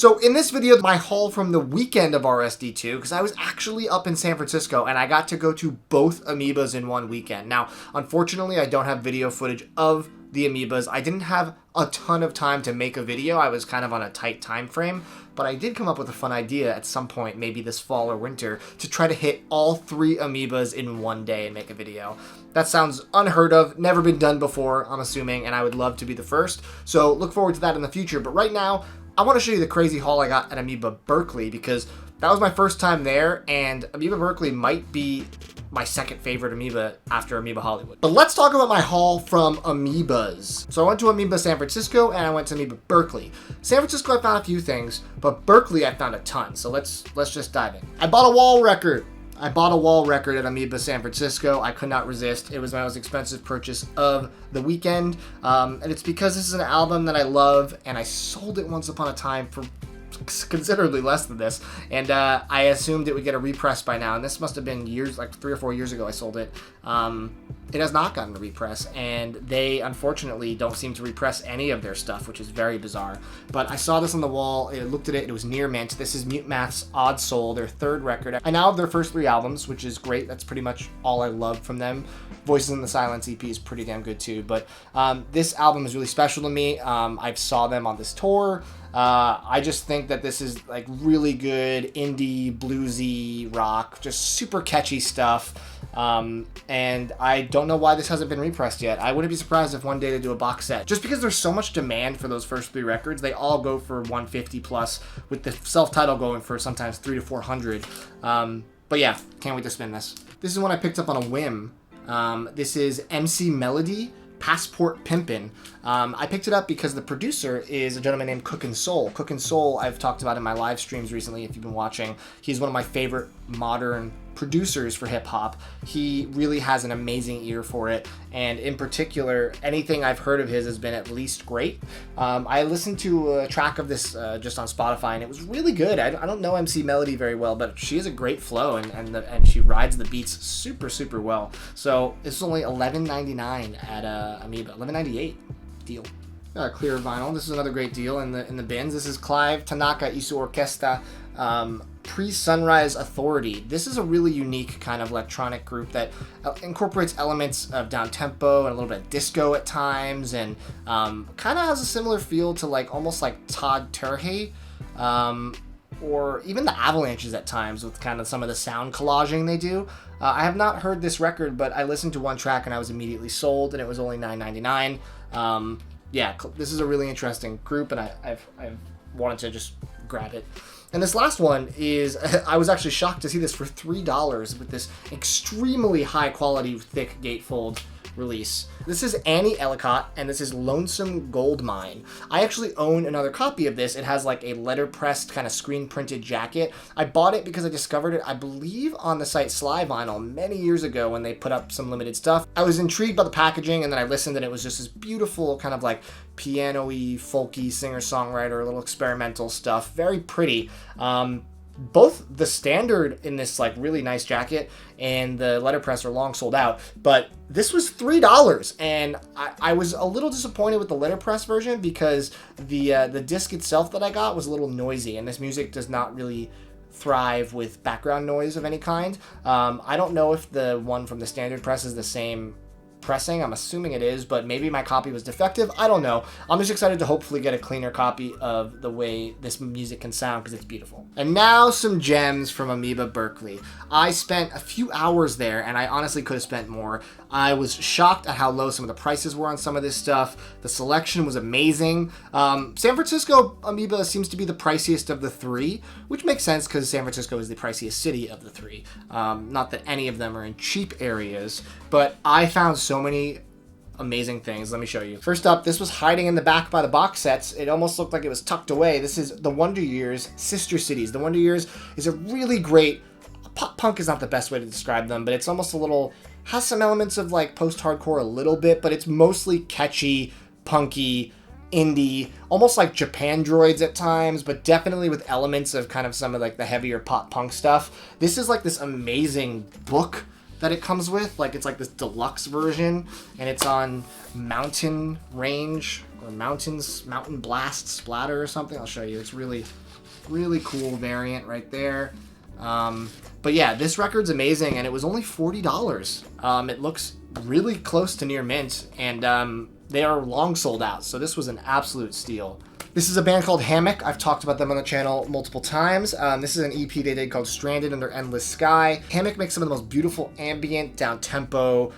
So in this video, my haul from the weekend of RSD2, because I was actually up in San Francisco and I got to go to both Amoebas in one weekend. Now, unfortunately, I don't have video footage of the Amoebas. I didn't have a ton of time to make a video. I was kind of on a tight time frame, but I did come up with a fun idea at some point, maybe this fall or winter, to try to hit all 3 Amoebas in one day and make a video. That sounds unheard of, never been done before, I'm assuming, and I would love to be the first. So look forward to that in the future. But right now, I want to show you the crazy haul I got at Amoeba Berkeley, because that was my first time there, and Amoeba Berkeley might be my second favorite Amoeba after Amoeba Hollywood. But let's talk about my haul from Amoebas. So I went to Amoeba San Francisco and I went to Amoeba Berkeley. San Francisco I found a few things, but Berkeley I found a ton. So let's just dive in. I bought a wall record. At Amoeba San Francisco. I could not resist. It was my most expensive purchase of the weekend. And it's because this is an album that I love, and I sold it once upon a time for considerably less than this, and I assumed it would get a repress by now, and this must have been years, like 3 or 4 years ago I sold it. It has not gotten a repress, and they unfortunately don't seem to repress any of their stuff, which is very bizarre. But I saw this on the wall, I looked at it, it was near mint. This is Mute Math's Odd Soul, their 3rd record. I now have their first 3 albums, which is great. That's pretty much all I love from them. Voices in the Silence EP is pretty damn good too, but this album is really special to me. I saw them on this tour. I just think that this is like really good indie, bluesy rock, just super catchy stuff. And I don't know why this hasn't been repressed yet. I wouldn't be surprised if one day they do a box set. Just because there's so much demand for those first 3 records, they all go for 150 plus, with the self-title going for sometimes 300 to 400. But yeah, can't wait to spin this. This is one I picked up on a whim. This is MC Melody, Passport Pimpin'. I picked it up because the producer is a gentleman named Cookin' Soul. Cookin' Soul I've talked about in my live streams recently if you've been watching. He's one of my favorite modern producers for hip-hop. He really has an amazing ear for it, and in particular, anything I've heard of his has been at least great. I listened to a track of this just on Spotify, and it was really good. I don't know MC Melody very well, but she has a great flow, and she rides the beats super well. So it's only $11.99 at Amoeba. $11.98 deal. Clear vinyl. This is another great deal in the bins. This is Clive Tanaka Isu Orchestra, Pre-Sunrise Authority. This is a really unique kind of electronic group that incorporates elements of down-tempo and a little bit of disco at times, and kind of has a similar feel to almost like Todd Terje, or even the Avalanches at times, with kind of some of the sound collaging they do. I have not heard this record, but I listened to one track and I was immediately sold, and it was only $9.99. Yeah, this is a really interesting group, and I've wanted to just grab it. And this last one is, I was actually shocked to see this for $3 with this extremely high quality, thick gatefold release. This is Annie Ellicott, and this is Lonesome Gold Mine. I actually own another copy of this. It has like a letterpressed kind of screen printed jacket. I bought it because I discovered it, I believe, on the site Sly Vinyl many years ago when they put up some limited stuff. I was intrigued by the packaging, and then I listened, and it was just this beautiful kind of like piano-y, folky, singer-songwriter, little experimental stuff. Very pretty. Both the standard in this like really nice jacket and the letterpress are long sold out, but this was $3, and I was a little disappointed with the letterpress version because the disc itself that I got was a little noisy, and this music does not really thrive with background noise of any kind. I don't know if the one from the standard press is the same pressing. I'm assuming it is, but maybe my copy was defective. I don't know. I'm just excited to hopefully get a cleaner copy of the way this music can sound, because it's beautiful. And now some gems from Amoeba Berkeley. I spent a few hours there, and I honestly could have spent more. I was shocked at how low some of the prices were on some of this stuff. The selection was amazing. San Francisco Amoeba seems to be the priciest of the 3, which makes sense because San Francisco is the priciest city of the 3. Not that any of them are in cheap areas, but I found so many amazing things. Let me show you. First up, this was hiding in the back by the box sets. It almost looked like it was tucked away. This is the Wonder Years Sister Cities. The Wonder Years is a really great, pop punk is not the best way to describe them, but it's almost a little, has some elements of like post-hardcore a little bit, but it's mostly catchy, punky, indie, almost like Japan Droids at times, but definitely with elements of kind of some of like the heavier pop punk stuff. This is like this amazing book that it comes with. Like, it's like this deluxe version, and it's on Mountain Range or Mountain Blast Splatter or something. I'll show you. It's really cool variant right there. But yeah, this record's amazing, and it was only $40. It looks really close to near mint, and they are long sold out, so this was an absolute steal. This is a band called Hammock. I've talked about them on the channel multiple times. This is an EP they did called Stranded Under Endless Sky. Hammock makes some of the most beautiful ambient, down-tempo,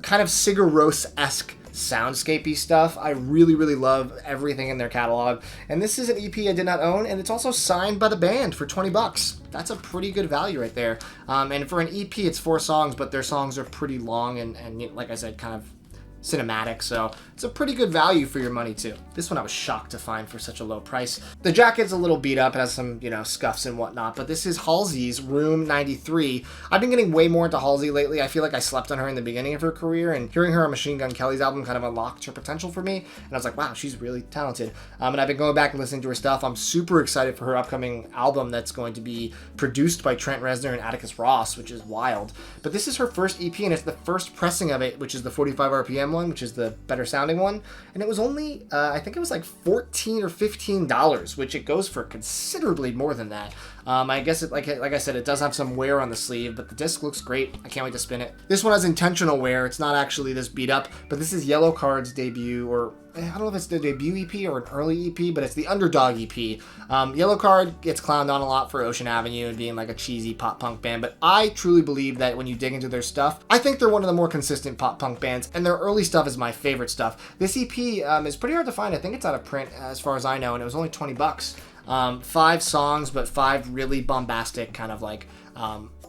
kind of Sigur Rós-esque soundscapey stuff. I really love everything in their catalog, and this is an EP I did not own, and it's also signed by the band for $20. That's a pretty good value right there. And for an EP, it's 4 songs, but their songs are pretty long and like I said, kind of cinematic, so it's a pretty good value for your money too. This one I was shocked to find for such a low price. The jacket's a little beat up, it has some, scuffs and whatnot, but this is Halsey's Room 93. I've been getting way more into Halsey lately. I feel like I slept on her in the beginning of her career, and hearing her on Machine Gun Kelly's album kind of unlocked her potential for me, and I was like, wow, she's really talented. And I've been going back and listening to her stuff. I'm super excited for her upcoming album that's going to be produced by Trent Reznor and Atticus Ross, which is wild. But this is her first EP, and it's the first pressing of it, which is the 45 RPM one, which is the better sounding one, and it was only I think it was like $14 or $15, which it goes for considerably more than that. I guess it like I said, it does have some wear on the sleeve, but the disc looks great. I can't wait to spin it. This one has intentional wear. It's not actually this beat up, but this is Yellow Card's debut, or I don't know if it's the debut EP or an early EP, but it's the Underdog EP. Yellow Card gets clowned on a lot for Ocean Avenue and being like a cheesy pop punk band, but I truly believe that when you dig into their stuff, I think they're one of the more consistent pop punk bands, and their early stuff is my favorite stuff. This EP is pretty hard to find. I think it's out of print as far as I know, and it was only $20. 5 songs, but 5 really bombastic, kind of like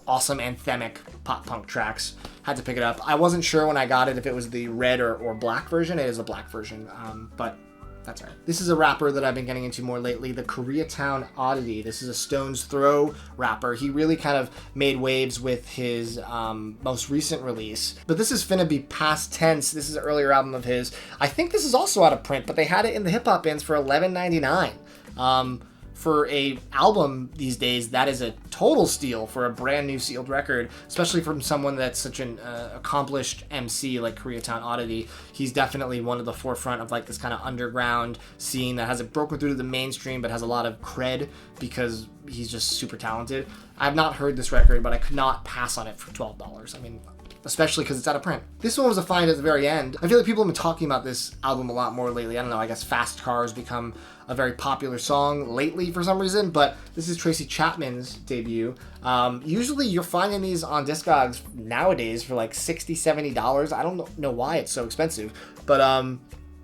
awesome anthemic pop punk tracks. Had to pick it up. I wasn't sure when I got it if it was the red or black version. It is a black version, but that's all right. This is a rapper that I've been getting into more lately, the Koreatown Oddity. This is a Stone's Throw rapper. He really kind of made waves with his most recent release. But this is finna be past tense. This is an earlier album of his. I think this is also out of print, but they had it in the hip-hop bins for $11.99. For a album these days, that is a total steal for a brand new sealed record, especially from someone that's such an accomplished MC like Koreatown Oddity. He's definitely one of the forefront of like this kind of underground scene that hasn't broken through to the mainstream, but has a lot of cred because he's just super talented. I've not heard this record, but I could not pass on it for $12. I mean, especially because it's out of print. This one was a find at the very end. I feel like people have been talking about this album a lot more lately. I don't know, I guess Fast Cars become a very popular song lately for some reason, but this is Tracy Chapman's debut. Usually you're finding these on Discogs nowadays for like $60, $70. I don't know why it's so expensive, but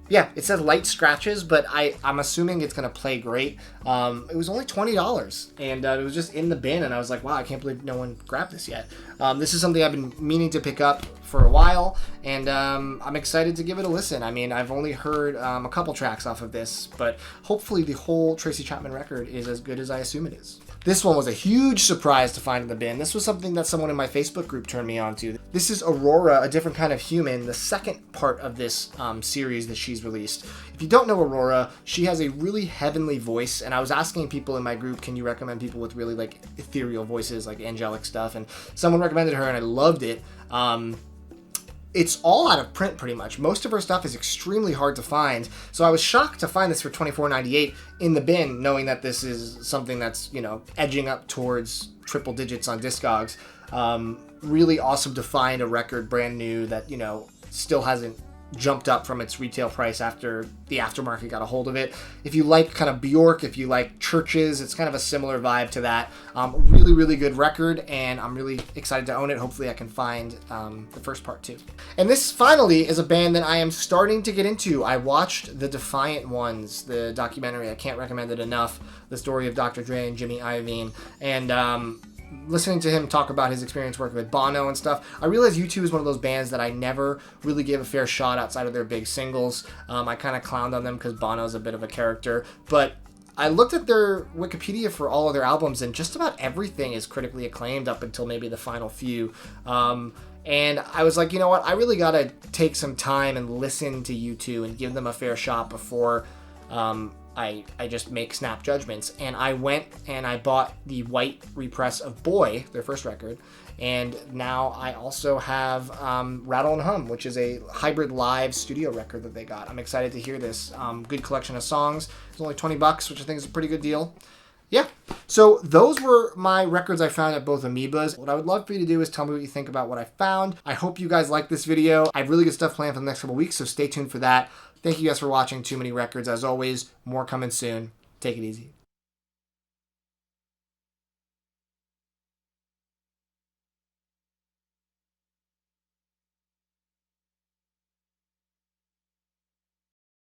yeah, it says light scratches, but I'm assuming it's going to play great. It was only $20, and it was just in the bin, and I was like, wow, I can't believe no one grabbed this yet. This is something I've been meaning to pick up for a while, and I'm excited to give it a listen. I mean, I've only heard a couple tracks off of this, but hopefully the whole Tracy Chapman record is as good as I assume it is. This one was a huge surprise to find in the bin. This was something that someone in my Facebook group turned me on to. This is Aurora, A Different Kind of Human, the second part of this series that she's released. If you don't know Aurora, she has a really heavenly voice, and I was asking people in my group, can you recommend people with really like ethereal voices, like angelic stuff, and someone recommended her and I loved it. It's all out of print pretty much. Most of her stuff is extremely hard to find, so I was shocked to find this for $24.98 in the bin, knowing that this is something that's, edging up towards triple digits on Discogs. Really awesome to find a record brand new that, still hasn't jumped up from its retail price after the aftermarket got a hold of it. If you like kind of Bjork, if you like Churches, it's kind of a similar vibe to that. Really, really good record, and I'm really excited to own it. Hopefully I can find the first part too. And this finally is a band that I am starting to get into. I watched The Defiant Ones, the documentary. I can't recommend it enough. The story of Dr. Dre and Jimmy Iovine. And listening to him talk about his experience working with Bono and stuff, I realized U2 is one of those bands that I never really gave a fair shot outside of their big singles. I kind of clowned on them because Bono's a bit of a character, but I looked at their Wikipedia for all of their albums, and just about everything is critically acclaimed up until maybe the final few. And I was like, you know what, I really gotta take some time and listen to U2 and give them a fair shot before I just make snap judgments. And I went and I bought the white repress of Boy, their first record. And now I also have Rattle and Hum, which is a hybrid live studio record that they got. I'm excited to hear this. Good collection of songs. It's only $20, which I think is a pretty good deal. Yeah, so those were my records I found at both Amoebas. What I would love for you to do is tell me what you think about what I found. I hope you guys like this video. I have really good stuff planned for the next couple weeks, so stay tuned for that. Thank you guys for watching Too Many Records. As always, more coming soon. Take it easy.